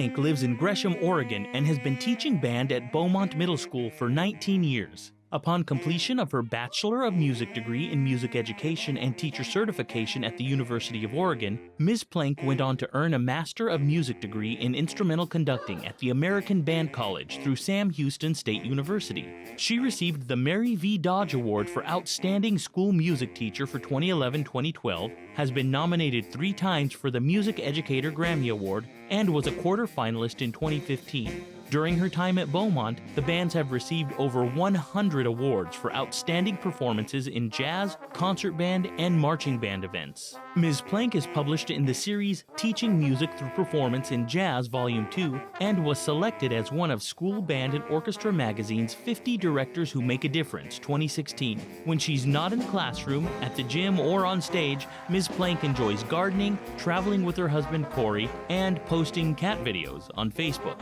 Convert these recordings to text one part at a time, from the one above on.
Hank lives in Gresham, Oregon, and has been teaching band at Beaumont Middle School for 19 years. Upon completion of her Bachelor of Music degree in Music Education and Teacher Certification at the University of Oregon, Ms. Plank went on to earn a Master of Music degree in Instrumental Conducting at the American Band College through Sam Houston State University. She received the Mary V. Dodge Award for Outstanding School Music Teacher for 2011-2012, has been nominated 3 times for the Music Educator Grammy Award, and was a quarterfinalist in 2015. During her time at Beaumont, the bands have received over 100 awards for outstanding performances in jazz, concert band, and marching band events. Ms. Plank is published in the series Teaching Music Through Performance in Jazz Volume 2 and was selected as one of School Band and Orchestra Magazine's 50 Directors Who Make a Difference 2016. When she's not in the classroom, at the gym, or on stage, Ms. Plank enjoys gardening, traveling with her husband Corey, and posting cat videos on Facebook.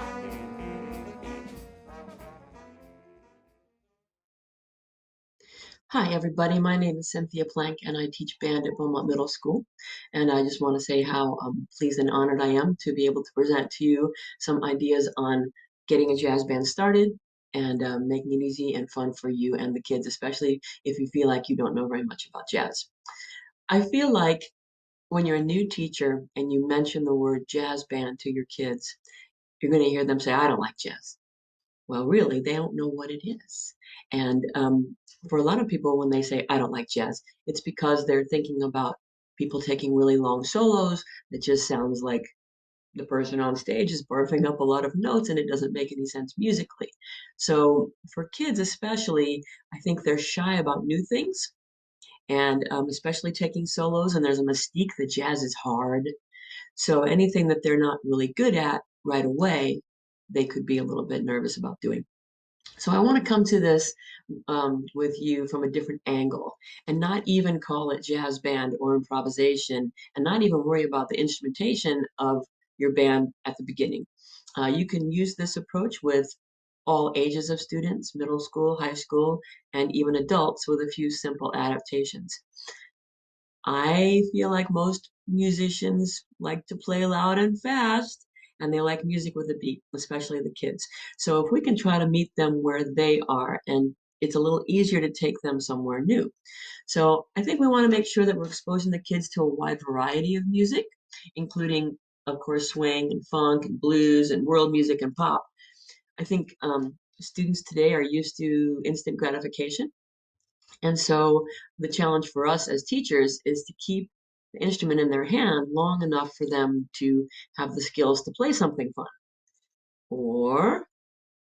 Hi, everybody. My name is Cynthia Plank, and I teach band at Beaumont Middle School. And I just want to say how pleased and honored I am to be able to present to you some ideas on getting a jazz band started and making it easy and fun for you and the kids, especially if you feel like you don't know very much about jazz. I feel like when you're a new teacher and you mention the word jazz band to your kids, you're going to hear them say, I don't like jazz. Well, really, they don't know what it is. And for a lot of people, when they say, I don't like jazz, it's because they're thinking about people taking really long solos that just sounds like the person on stage is barfing up a lot of notes and it doesn't make any sense musically. So for kids especially, I think they're shy about new things and especially taking solos. And there's a mystique that jazz is hard. So anything that they're not really good at right away, they could be a little bit nervous about doing. So I want to come to this with you from a different angle and not even call it jazz band or improvisation and not even worry about the instrumentation of your band at the beginning. You can use this approach with all ages of students, middle school, high school, and even adults with a few simple adaptations. I feel like most musicians like to play loud and fast, and they like music with a beat, especially the kids. So if we can try to meet them where they are, and it's a little easier to take them somewhere new. So I think we want to make sure that we're exposing the kids to a wide variety of music, including, of course, swing and funk and blues and world music and pop. I think students today are used to instant gratification, and so the challenge for us as teachers is to keep the instrument in their hand long enough for them to have the skills to play something fun. Or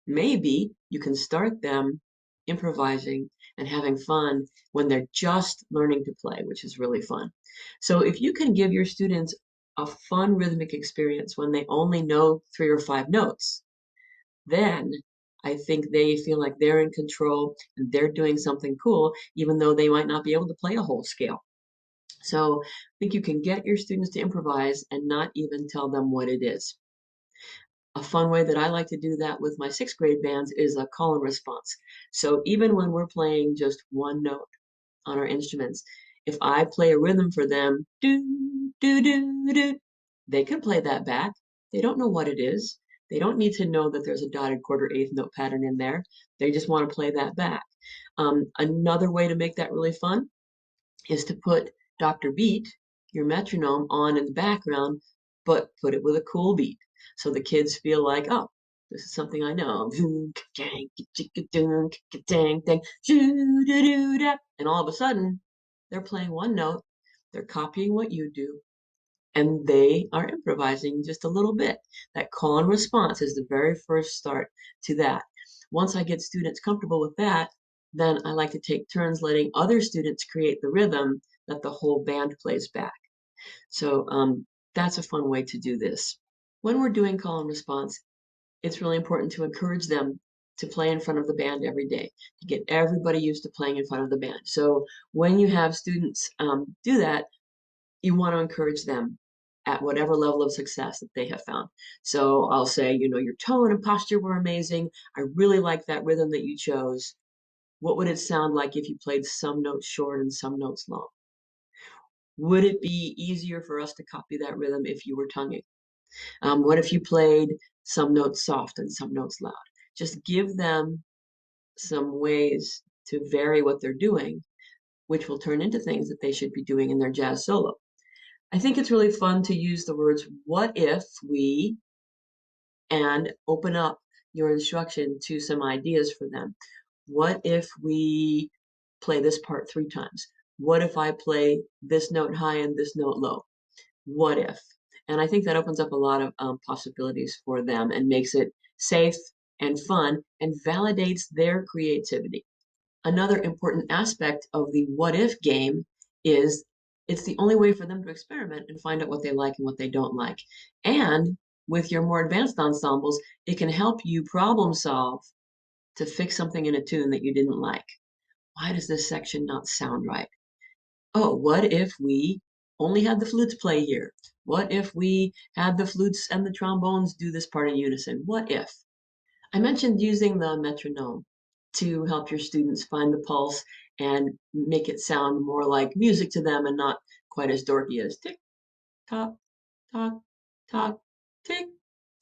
maybe you can start them improvising and having fun when they're just learning to play, which is really fun. So if you can give your students a fun rhythmic experience when they only know 3 or 5 notes, then I think they feel like they're in control and they're doing something cool, even though they might not be able to play a whole scale. So I think you can get your students to improvise and not even tell them what it is. A fun way that I like to do that with my 6th grade bands is a call and response. So even when we're playing just one note on our instruments, if I play a rhythm for them, do, do, do, do, they can play that back. They don't know what it is. They don't need to know that there's a dotted quarter eighth note pattern in there. They just want to play that back. Another way to make that really fun is to put Dr. Beat, your metronome, on in the background, but put it with a cool beat. So the kids feel like, oh, this is something I know. And all of a sudden, they're playing one note, they're copying what you do, and they are improvising just a little bit. That call and response is the very first start to that. Once I get students comfortable with that, then I like to take turns letting other students create the rhythm that the whole band plays back. So that's a fun way to do this. When we're doing call and response, it's really important to encourage them to play in front of the band every day, to get everybody used to playing in front of the band. So when you have students do that, you want to encourage them at whatever level of success that they have found. So I'll say, your tone and posture were amazing. I really like that rhythm that you chose. What would it sound like if you played some notes short and some notes long? Would it be easier for us to copy that rhythm if you were tonguing? What if you played some notes soft and some notes loud? Just give them some ways to vary what they're doing, which will turn into things that they should be doing in their jazz solo. I think it's really fun to use the words what if we and open up your instruction to some ideas for them. What if we play this part 3 times? What if I play this note high and this note low? What if? And I think that opens up a lot of possibilities for them and makes it safe and fun and validates their creativity. Another important aspect of the what if game is it's the only way for them to experiment and find out what they like and what they don't like. And with your more advanced ensembles, it can help you problem solve to fix something in a tune that you didn't like. Why does this section not sound right? Oh, what if we only had the flutes play here? What if we had the flutes and the trombones do this part in unison? What if? I mentioned using the metronome to help your students find the pulse and make it sound more like music to them and not quite as dorky as tick tock, tock, tock, tick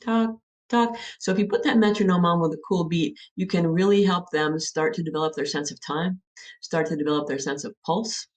tock, tock. So if you put that metronome on with a cool beat, you can really help them start to develop their sense of time, start to develop their sense of pulse.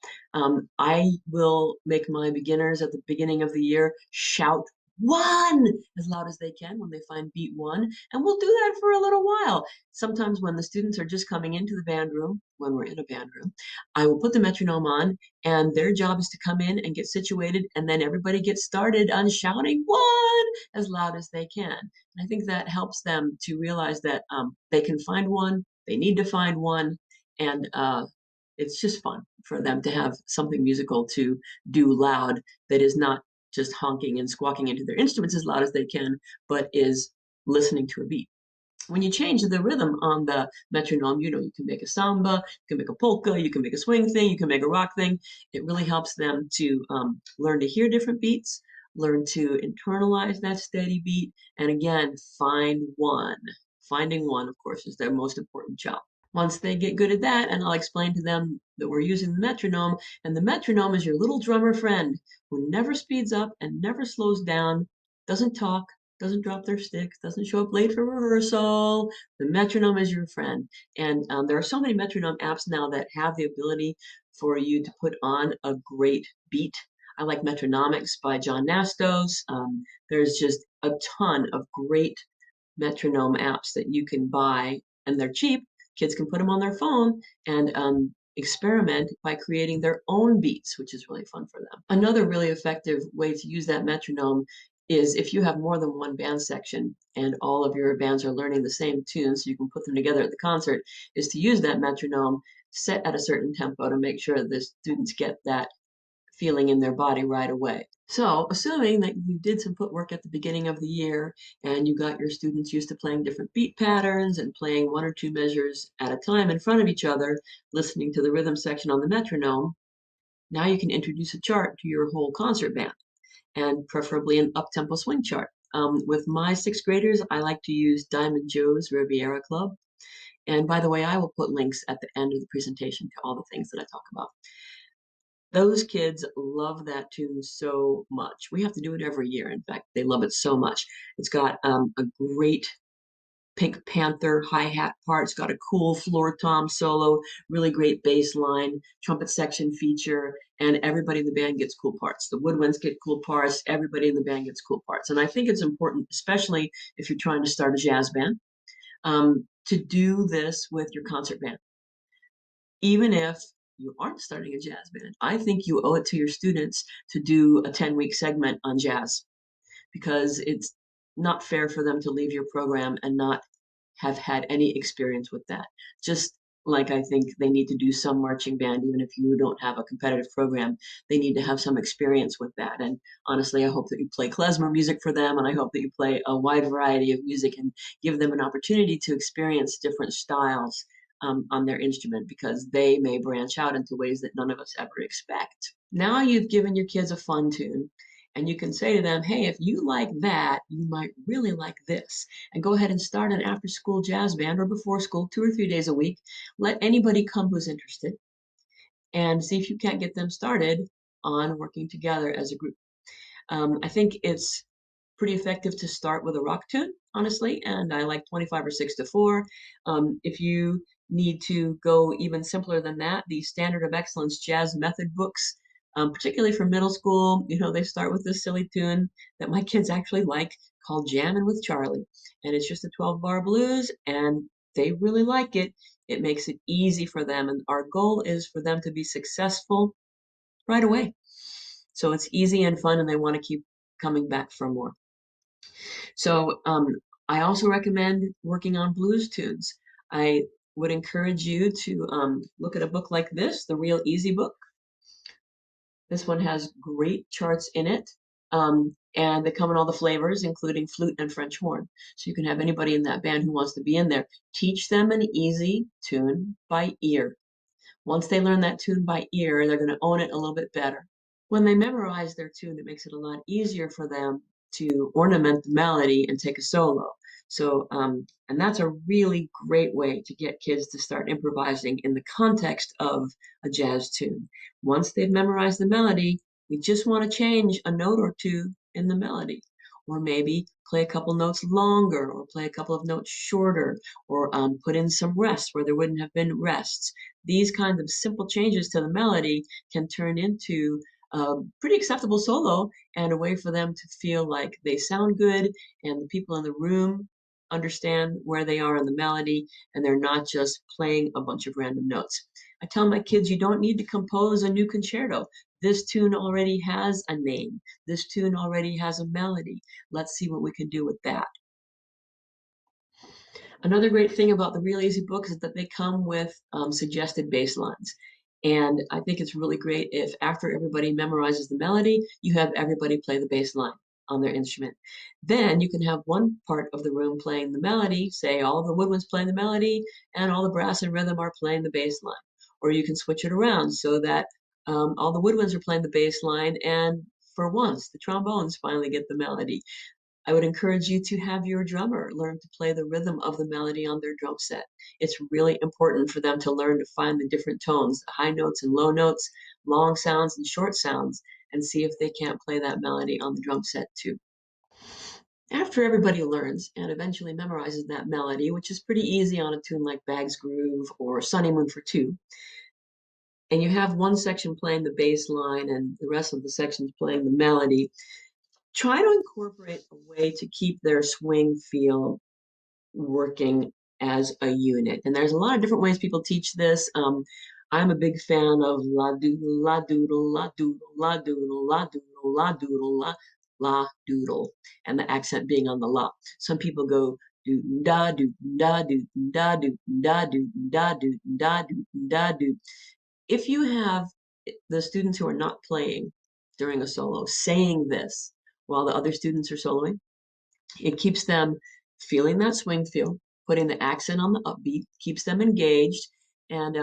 I will make my beginners at the beginning of the year shout one as loud as they can when they find beat one, and we'll do that for a little while. Sometimes when the students are just coming into the band room, when we're in a band room, I will put the metronome on and their job is to come in and get situated, and then everybody gets started on shouting one as loud as they can. And I think that helps them to realize that they can find one, they need to find one, and it's just fun for them to have something musical to do loud that is not just honking and squawking into their instruments as loud as they can, but is listening to a beat. When you change the rhythm on the metronome, you can make a samba, you can make a polka, you can make a swing thing, you can make a rock thing. It really helps them to learn to hear different beats, learn to internalize that steady beat, and again, find one. Finding one, of course, is their most important job. Once they get good at that, and I'll explain to them that we're using the metronome, and the metronome is your little drummer friend who never speeds up and never slows down, doesn't talk, doesn't drop their sticks, doesn't show up late for rehearsal. The metronome is your friend. And there are so many metronome apps now that have the ability for you to put on a great beat. I like Metronomics by John Nastos. There's just a ton of great metronome apps that you can buy, and they're cheap. Kids can put them on their phone and experiment by creating their own beats, which is really fun for them. Another really effective way to use that metronome is if you have more than one band section and all of your bands are learning the same tune so you can put them together at the concert, is to use that metronome set at a certain tempo to make sure the students get that feeling in their body right away. So, assuming that you did some footwork at the beginning of the year and you got your students used to playing different beat patterns and playing one or two measures at a time in front of each other, listening to the rhythm section on the metronome, now you can introduce a chart to your whole concert band and preferably an up-tempo swing chart. With my sixth graders, I like to use Diamond Joe's Riviera Club. And by the way, I will put links at the end of the presentation to all the things that I talk about. Those kids love that tune so much. We have to do it every year. In fact, they love it so much. It's got a great Pink Panther hi-hat part. It's got a cool floor tom solo, really great bass line, trumpet section feature, and everybody in the band gets cool parts. The woodwinds get cool parts. Everybody in the band gets cool parts. And I think it's important, especially if you're trying to start a jazz band, to do this with your concert band even if you aren't starting a jazz band. I think you owe it to your students to do a 10-week segment on jazz because it's not fair for them to leave your program and not have had any experience with that. Just like I think they need to do some marching band, even if you don't have a competitive program, they need to have some experience with that. And honestly, I hope that you play klezmer music for them, and I hope that you play a wide variety of music and give them an opportunity to experience different styles on their instrument because they may branch out into ways that none of us ever expect. Now you've given your kids a fun tune, and you can say to them, hey, if you like that, you might really like this. And go ahead and start an after school jazz band or before school, 2 or 3 days a week. Let anybody come who's interested and see if you can't get them started on working together as a group. I think it's pretty effective to start with a rock tune, honestly, and I like 25 or 6 to 4. If you need to go even simpler than that, the Standard of Excellence Jazz Method books, particularly for middle school, they start with this silly tune that my kids actually like called Jammin' with Charlie. And it's just a 12-bar blues, and they really like it. It makes it easy for them, and our goal is for them to be successful right away. So it's easy and fun, and they want to keep coming back for more. So I also recommend working on blues tunes. I would encourage you to look at a book like this, the Real Easy book. This one has great charts in it, and they come in all the flavors, including flute and French horn. So you can have anybody in that band who wants to be in there. Teach them an easy tune by ear. Once they learn that tune by ear, they're going to own it a little bit better. When they memorize their tune, it makes it a lot easier for them to ornament the melody and take a solo. So, and that's a really great way to get kids to start improvising in the context of a jazz tune. Once they've memorized the melody, we just want to change a note or two in the melody, or maybe play a couple notes longer, or play a couple of notes shorter, or put in some rests where there wouldn't have been rests. These kinds of simple changes to the melody can turn into a pretty acceptable solo and a way for them to feel like they sound good and the people in the room understand where they are in the melody and they're not just playing a bunch of random notes. I tell my kids you don't need to compose a new concerto. This tune already has a name. This tune already has a melody. Let's see what we can do with that. Another great thing about the Real Easy books is that they come with suggested bass lines. And I think it's really great if after everybody memorizes the melody, you have everybody play the bass line on their instrument. Then you can have one part of the room playing the melody, say all the woodwinds playing the melody and all the brass and rhythm are playing the bass line. Or you can switch it around so that all the woodwinds are playing the bass line and for once the trombones finally get the melody. I would encourage you to have your drummer learn to play the rhythm of the melody on their drum set. It's really important for them to learn to find the different tones, the high notes and low notes, long sounds and short sounds, and see if they can't play that melody on the drum set too. After everybody learns and eventually memorizes that melody, which is pretty easy on a tune like Bag's Groove or Sunny Moon for Two, and you have one section playing the bass line and the rest of the sections playing the melody, try to incorporate a way to keep their swing feel working as a unit. And there's a lot of different ways people teach this. I'm a big fan of la doodle, la doodle, la doodle, la doodle, la doodle, la doodle, la doodle, and the accent being on the la. Some people go do da do da do da do da do da do da do da do. If you have the students who are not playing during a solo saying this while the other students are soloing, it keeps them feeling that swing feel, putting the accent on the upbeat, keeps them engaged. And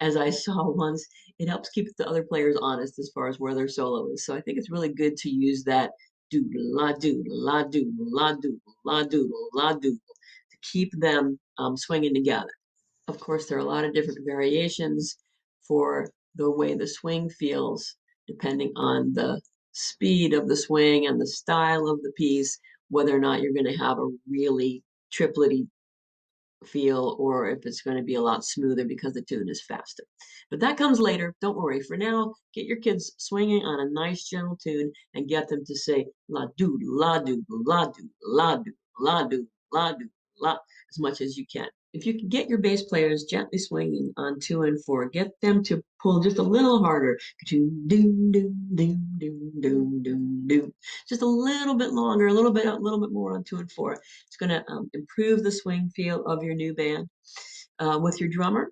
as I saw once, it helps keep the other players honest as far as where their solo is. So I think it's really good to use that doodle, la doodle, la doodle, la doodle, la doodle, la doodle to keep them swinging together. Of course, there are a lot of different variations for the way the swing feels, depending on the speed of the swing and the style of the piece, whether or not you're going to have a really triplety feel or if it's going to be a lot smoother because the tune is faster. But that comes later. Don't worry. For now, get your kids swinging on a nice gentle tune and get them to say la doodle, la doodle, la doodle, la doodle, la doodle, la doodle, la as much as you can. If you can get your bass players gently swinging on 2 and 4, get them to pull just a little harder. Doom, doom, doom, doom, doom, doom, doom, doom. Just a little bit longer, a little bit more on 2 and 4. It's going to improve the swing feel of your new band. With your drummer,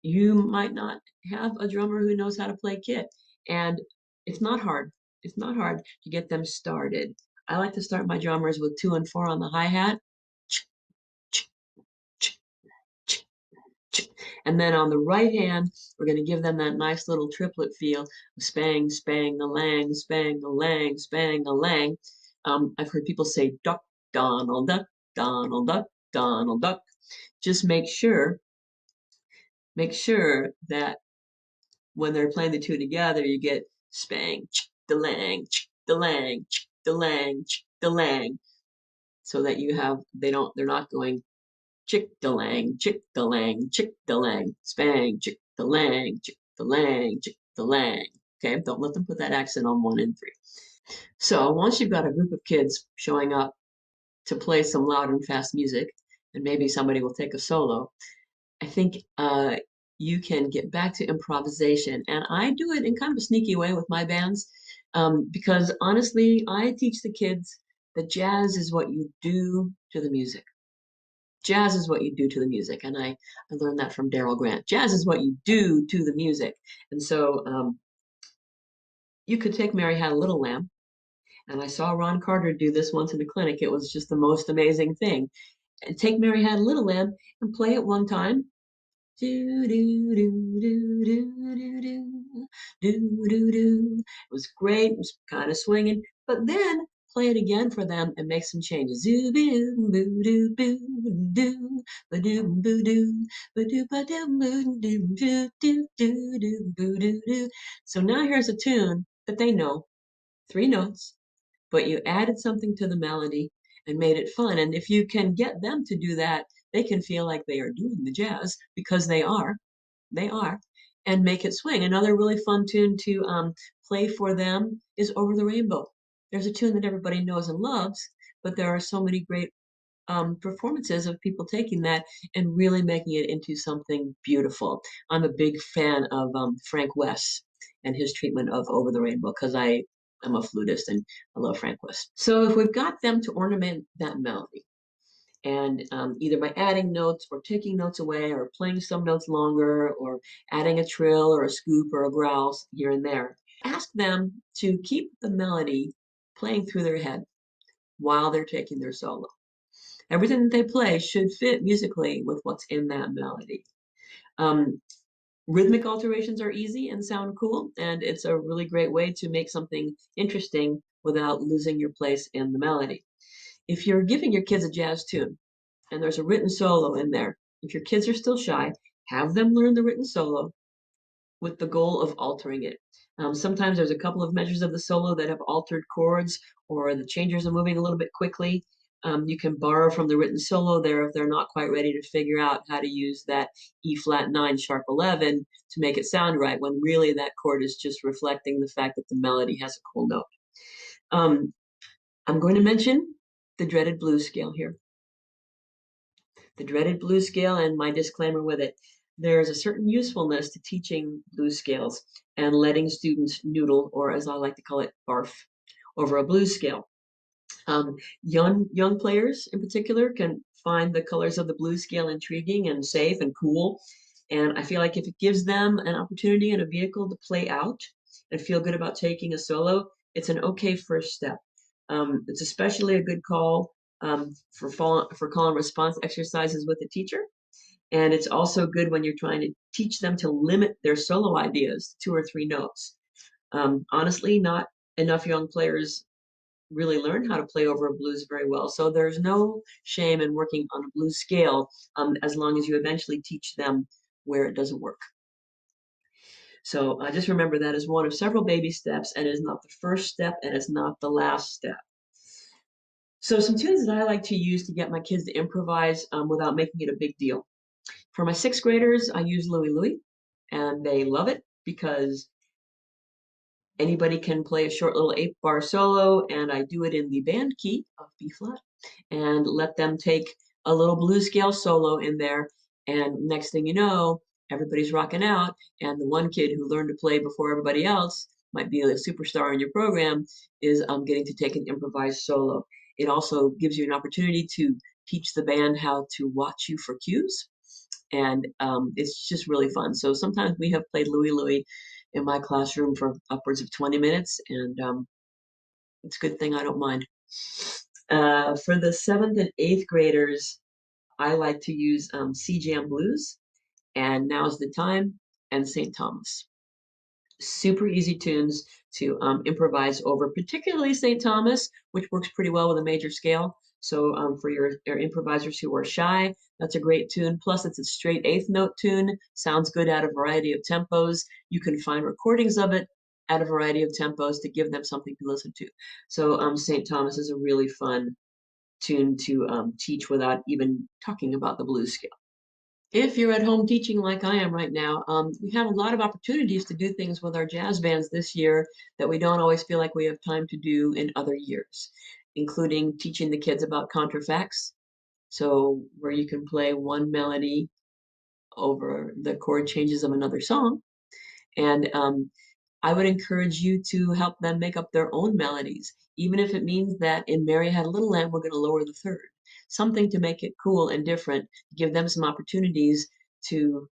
you might not have a drummer who knows how to play kit, and it's not hard. It's not hard to get them started. I like to start my drummers with 2 and 4 on the hi hat, and then on the right hand, we're going to give them that nice little triplet feel, spang, spang, a lang, spang, a lang, spang, a lang. I've heard people say duck, Donald, duck, Donald, duck, Donald, duck. Just make sure that when they're playing the two together, you get spang, the lang, the lang, the lang, chick-da-lang, so that they're not going chick-da-lang, chick-da-lang, chick-da-lang, spang, chick-da-lang, chick-da-lang, chick-da-lang. Okay, don't let them put that accent on one and three. So once you've got a group of kids showing up to play some loud and fast music, and maybe somebody will take a solo, I think you can get back to improvisation. And I do it in kind of a sneaky way with my bands, because honestly, I teach the kids that jazz is what you do to the music. Jazz is what you do to the music. And I learned that from Daryl Grant. Jazz is what you do to the music. And so you could take Mary Had a Little Lamb. And I saw Ron Carter do this once in a clinic. It was just the most amazing thing. And take Mary Had a Little Lamb and play it one time. Do do do do do do do do do do. It was great. It was kind of swinging, but then play it again for them and make some changes. Zoo boo boo doo boo doo ba doo boo doo ba doo ba doo boo doo doo doo doo doo boo doo doo. So now here's a tune that they know, three notes, but you added something to the melody and made it fun. And if you can get them to do that, they can feel like they are doing the jazz because they are, and make it swing. Another really fun tune to play for them is Over the Rainbow. There's a tune that everybody knows and loves, but there are so many great performances of people taking that and really making it into something beautiful. I'm a big fan of Frank West and his treatment of Over the Rainbow because I am a flutist and I love Frank West. So if we've got them to ornament that melody, and either by adding notes or taking notes away or playing some notes longer or adding a trill or a scoop or a growl here and there, ask them to keep the melody playing through their head while they're taking their solo. Everything that they play should fit musically with what's in that melody. Um, Rhythmic alterations are easy and sound cool, and it's a really great way to make something interesting without losing your place in the melody. If you're giving your kids a jazz tune and there's a written solo in there, if your kids are still shy, have them learn the written solo with the goal of altering it. Sometimes there's a couple of measures of the solo that have altered chords or the changers are moving a little bit quickly. You can borrow from the written solo there if they're not quite ready to figure out how to use that E flat 9 sharp 11 to make it sound right, when really that chord is just reflecting the fact that the melody has a cool note. I'm going to mention the dreaded blues scale here. The dreaded blues scale and my disclaimer with it. There's a certain usefulness to teaching blues scales and letting students noodle, or as I like to call it, barf, over a blues scale. Young players in particular can find the colors of the blues scale intriguing and safe and cool. And I feel like if it gives them an opportunity and a vehicle to play out and feel good about taking a solo, it's an okay first step. It's especially a good call for call and response exercises with a teacher. And it's also good when you're trying to teach them to limit their solo ideas to 2 or 3 notes. Honestly, not enough young players really learn how to play over a blues very well. So there's no shame in working on a blues scale, as long as you eventually teach them where it doesn't work. So just remember that is one of several baby steps, and it is not the first step, and it's not the last step. So some tunes that I like to use to get my kids to improvise without making it a big deal. For my 6th graders, I use Louie Louie, and they love it because anybody can play a short little 8-bar solo, and I do it in the band key of B flat and let them take a little blues scale solo in there. And next thing you know, everybody's rocking out, and the one kid who learned to play before everybody else might be a superstar in your program is getting to take an improvised solo. It also gives you an opportunity to teach the band how to watch you for cues, and it's just really fun. So sometimes we have played Louie Louie in my classroom for upwards of 20 minutes, and it's a good thing I don't mind. For the 7th and 8th graders, I like to use C Jam Blues and Now's the Time and St. Thomas. Super easy tunes to improvise over, particularly St. Thomas, which works pretty well with a major scale. So for your improvisers who are shy, that's a great tune. Plus, it's a straight 8th note tune, sounds good at a variety of tempos. You can find recordings of it at a variety of tempos to give them something to listen to. So St. Thomas is a really fun tune to teach without even talking about the blues scale. If you're at home teaching like I am right now, we have a lot of opportunities to do things with our jazz bands this year that we don't always feel like we have time to do in other years, including teaching the kids about contrafacts. So where you can play one melody over the chord changes of another song. And I would encourage you to help them make up their own melodies, even if it means that in Mary Had a Little Lamb, we're going to lower the third. Something to make it cool and different, give them some opportunities to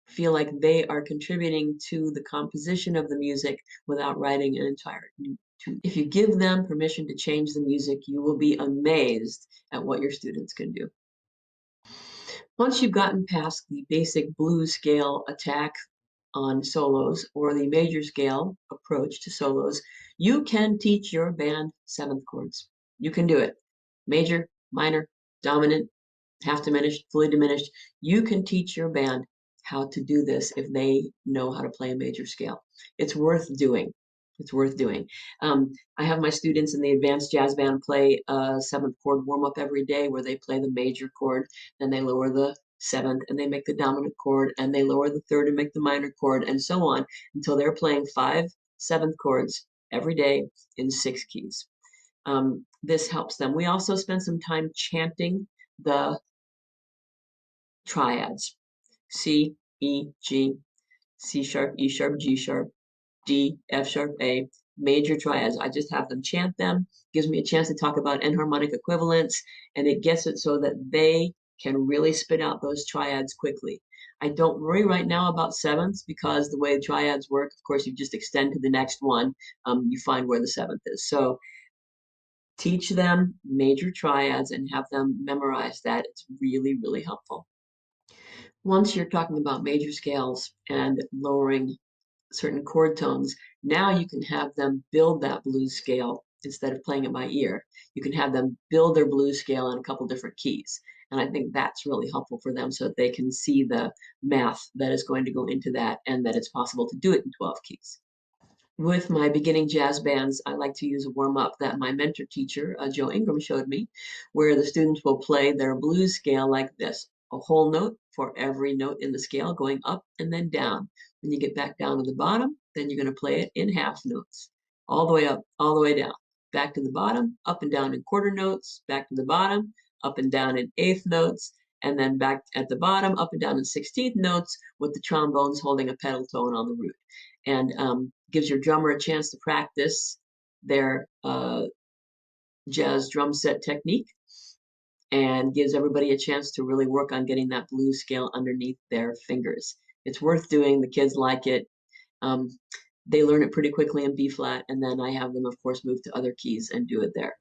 feel like they are contributing to the composition of the music without writing an entire new tune. If you give them permission to change the music, you will be amazed at what your students can do. Once you've gotten past the basic blues scale attack on solos or the major scale approach to solos, you can teach your band seventh chords. You can do it. Major, minor, dominant, half diminished, fully diminished. You can teach your band how to do this if they know how to play a major scale. It's worth doing. It's worth doing. I have my students in the advanced jazz band play a seventh chord warm up every day where they play the major chord, then they lower the seventh and they make the dominant chord, and they lower the third and make the minor chord, and so on until they're playing 5 seventh chords every day in 6 keys. This helps them. We also spend some time chanting the triads: C, E, G, C sharp, E sharp, G sharp, D, F sharp, A, major triads. I just have them chant them, gives me a chance to talk about enharmonic equivalents, and it gets it so that they can really spit out those triads quickly. I don't worry right now about sevenths because the way triads work, of course, you just extend to the next one. You find where the seventh is. So teach them major triads and have them memorize that. It's really, really helpful. Once you're talking about major scales and lowering certain chord tones, now you can have them build that blues scale instead of playing it by ear. You can have them build their blues scale in a couple different keys. And I think that's really helpful for them so that they can see the math that is going to go into that and that it's possible to do it in 12 keys. With my beginning jazz bands, I like to use a warm up that my mentor teacher, Joe Ingram, showed me, where the students will play their blues scale like this: a whole note for every note in the scale, going up and then down. When you get back down to the bottom, then you're going to play it in half notes, all the way up, all the way down, back to the bottom, up and down in quarter notes, back to the bottom, up and down in eighth notes, and then back at the bottom, up and down in 16th notes, with the trombones holding a pedal tone on the root. And gives your drummer a chance to practice their jazz drum set technique, and gives everybody a chance to really work on getting that blues scale underneath their fingers. It's worth doing. The kids like it. Um, they learn it pretty quickly in B flat, and then I have them, of course, move to other keys and do it there.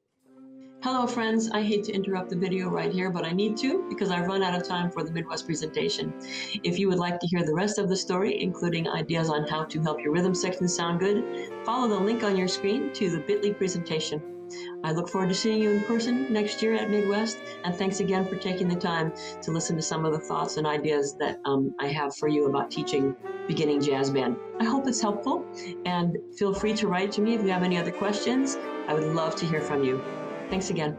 Hello friends, I hate to interrupt the video right here, but I need to because I've run out of time for the Midwest presentation. If you would like to hear the rest of the story, including ideas on how to help your rhythm section sound good, follow the link on your screen to the bit.ly presentation. I look forward to seeing you in person next year at Midwest, and thanks again for taking the time to listen to some of the thoughts and ideas that I have for you about teaching beginning jazz band. I hope it's helpful, and feel free to write to me if you have any other questions. I would love to hear from you. Thanks again.